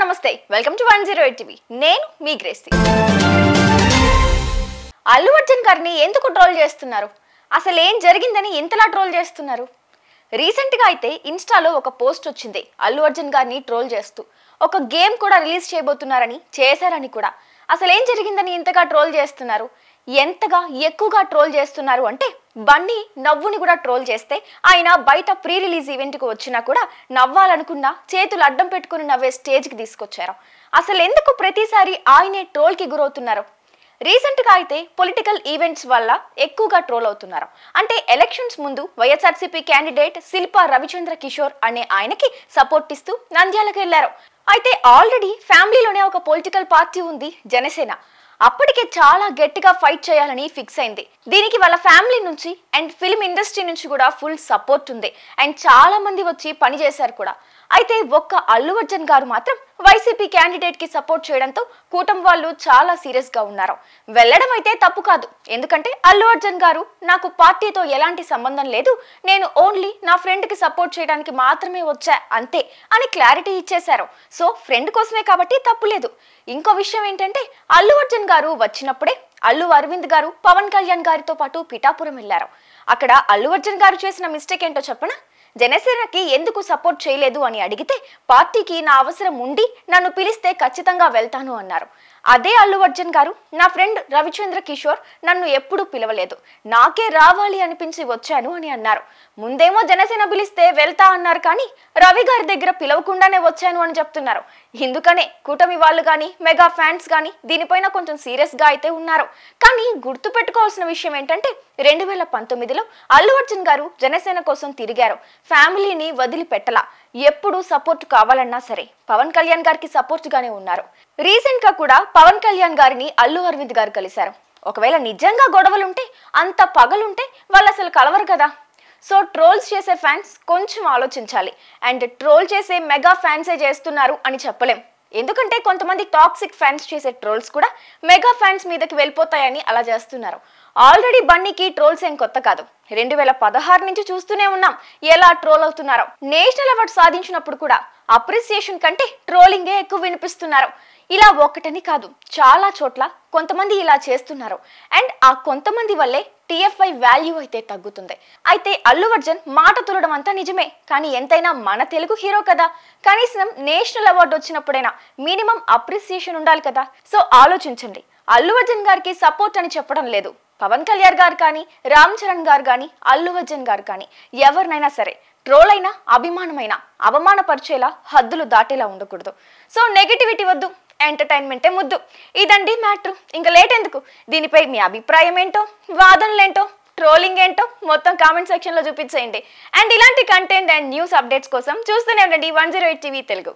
నమస్తే welcome to 108 TV నేను మీ Gracy Allu Arjun గారిని ఎందుకు ట్రోల్ చేస్తున్నారు అసలు ఏం జరిగిందని ఇంతలా ట్రోల్ చేస్తున్నారు రీసెంట్ గా అయితే ఇన్స్టాలో ఒక పోస్ట్ వచ్చింది అల్లు అర్జున్ గారిని ట్రోల్ చేస్తూ ఒక గేమ్ కూడా రిలీజ్ చేయబోతున్నారని చేశారని కూడా అసలు ఏం జరిగిందని ఇంతగా ట్రోల్ చేస్తున్నారు ఎంతగా ఎక్కువగా ట్రోల్ చేస్తున్నారు అంటే బన్నీ నవ్వుని కూడా ట్రోల్ చేస్తే ఆయన బయట ప్రీ రిలీజ్ ఈవెంట్ కు వచ్చినా కూడా నవ్వాలనుకున్నా చేతులు అడ్డం పెట్టుకుని నవ్వే స్టేజ్ కి తీసుకొచ్చారు అసలు ఎందుకు ప్రతిసారి ఆయనే ట్రోల్ కి గురవుతున్నారు రీసెంట్ గా అయితే పొలిటికల్ ఈవెంట్స్ వల్ల ఎక్కువగా ట్రోల్ అవుతున్నారు అంటే ఎలక్షన్స్ ముందు వైఎస్ఆర్సీపీ క్యాండిడేట్ శిల్పా రవిచంద్ర కిషోర్ అనే ఆయనకి సపోర్ట్ ఇస్తూ నంద్యాలకు వెళ్లారు అయితే ఆల్రెడీ ఫ్యామిలీలోనే ఒక పొలిటికల్ పార్టీ ఉంది జనసేన అప్పటికే చాలా గట్టిగా ఫైట్ చేయాలని ఫిక్స్ అయింది దీనికి వాళ్ళ ఫ్యామిలీ నుంచి అండ్ ఫిల్మ్ ఇండస్ట్రీ నుంచి కూడా ఫుల్ సపోర్ట్ ఉంది అండ్ చాలా మంది వచ్చి పని చేశారు కూడా అయితే ఒక్క అల్లు అర్జున్ గారు మాత్రం వైసీపీ క్యాండిడేట్ కి సపోర్ట్ చేయడంతో కూటమి వాళ్ళు చాలా సీరియస్ గా ఉన్నారు వెళ్ళడం అయితే తప్పు కాదు ఎందుకంటే అల్లు అర్జున్ గారు నాకు పార్టీతో ఎలాంటి సంబంధం లేదు నేను ఓన్లీ నా ఫ్రెండ్ కి సపోర్ట్ చేయడానికి మాత్రమే వచ్చా అంతే అని క్లారిటీ ఇచ్చేశారు సో ఫ్రెండ్ కోసమే కాబట్టి తప్పు లేదు ఇంకో విషయం ఏంటంటే అల్లు అర్జున్ గారు వచ్చినప్పుడే అల్లు అరవింద్ గారు పవన్ కళ్యాణ్ గారితో పాటు పిఠాపురం వెళ్లారు అక్కడ అల్లు అర్జున్ గారు చేసిన మిస్టేక్ ఏంటో చెప్పనా జనసేనకి ఎందుకు సపోర్ట్ చేయలేదు అని అడిగితే పార్టీకి నా అవసరం ఉండి నన్ను పిలిస్తే ఖచ్చితంగా వెళ్తాను అన్నారు అదే అల్లు అర్జున్ గారు నా ఫ్రెండ్ రవిచంద్ర కిషోర్ నన్ను ఎప్పుడూ పిలవలేదు నాకే రావాలి అనిపించి వచ్చాను అని అన్నారు ముందేమో జనసేన పిలిస్తే వెళ్తా అన్నారు కానీ రవి గారి దగ్గర పిలవకుండానే వచ్చాను అని చెప్తున్నారు ఇందుకనే కూటమి వాళ్ళు కానీ మెగా ఫ్యాన్స్ కానీ దీనిపైన కొంచెం సీరియస్ గా అయితే ఉన్నారు కానీ గుర్తు పెట్టుకోవాల్సిన విషయం ఏంటంటే 2019లో అల్లు అర్జున్ గారు జనసేన కోసం తిరిగారు ఫ్యామిలీని వదిలిపెట్టలా ఎప్పుడు సపోర్ట్ కావాలన్నా సరే పవన్ కళ్యాణ్ గారికి సపోర్ట్ గానే ఉన్నారు రీసెంట్ గా కూడా పవన్ కళ్యాణ్ గారిని అల్లు అరవింద్ గారు కలిశారు ఒకవేళ నిజంగా గొడవలుంటే అంత పగలుంటే వాళ్ళు అసలు కలవరు కదా సో ట్రోల్స్ చేసే ఫ్యాన్స్ కొంచెం ఆలోచించాలి అండ్ ట్రోల్ చేసే మెగా ఫ్యాన్సే చేస్తున్నారు అని చెప్పలేం ఎందుకంటే కొంతమంది టాక్సిక్ ఫ్యాన్స్ చేసే ట్రోల్స్ కూడా మెగా ఫ్యాన్స్ మీదకి వెళ్ళిపోతాయని అలా చేస్తున్నారు ఆల్రెడీ బన్నీకి ట్రోల్స్ ఏం కొత్త కాదు 2016 నుంచి చూస్తూనే ఉన్నాం ఎలా ట్రోల్ అవుతున్నారో నేషనల్ అవార్డు సాధించినప్పుడు కూడా అప్రిసియేషన్ కంటే ట్రోలింగే ఎక్కువ వినిపిస్తున్నారు ఇలా ఒకటని కాదు చాలా చోట్ల కొంతమంది ఇలా చేస్తున్నారు అండ్ ఆ కొంతమంది వల్లే టీఎఫ్ఐ వాల్యూ అయితే తగ్గుతుంది అయితే అల్లు అర్జున్ మాట తులడం అంతా నిజమే కానీ ఎంతైనా మన తెలుగు హీరో కదా కనీసం నేషనల్ అవార్డు వచ్చినప్పుడైనా మినిమం అప్రిసియేషన్ ఉండాలి కదా సో ఆలోచించండి అల్లు అర్జున్ గారికి సపోర్ట్ అని చెప్పడం లేదు పవన్ కళ్యాణ్ గారు కానీ రామ్ చరణ్ గారు కానీ అల్లు అర్జున్ గారు కానీ ఎవరినైనా సరే ట్రోల్ అయినా అభిమానమైన అవమానపరిచేలా హద్దులు దాటేలా ఉండకూడదు సో నెగటివిటీ వద్దు ఎంటర్టైన్మెంటే ముద్దు ఇదండి మ్యాటర్ ఇంకా లేట్ ఎందుకు దీనిపై మీ అభిప్రాయం ఏంటో వాదనలేంటో ట్రోలింగ్ ఏంటో మొత్తం కామెంట్ సెక్షన్ లో చూపించేయండి అండ్ ఇలాంటి కంటెంట్ అండ్ న్యూస్ అప్డేట్స్ కోసం చూస్తూనే ఉండండి 108 టీవీ తెలుగు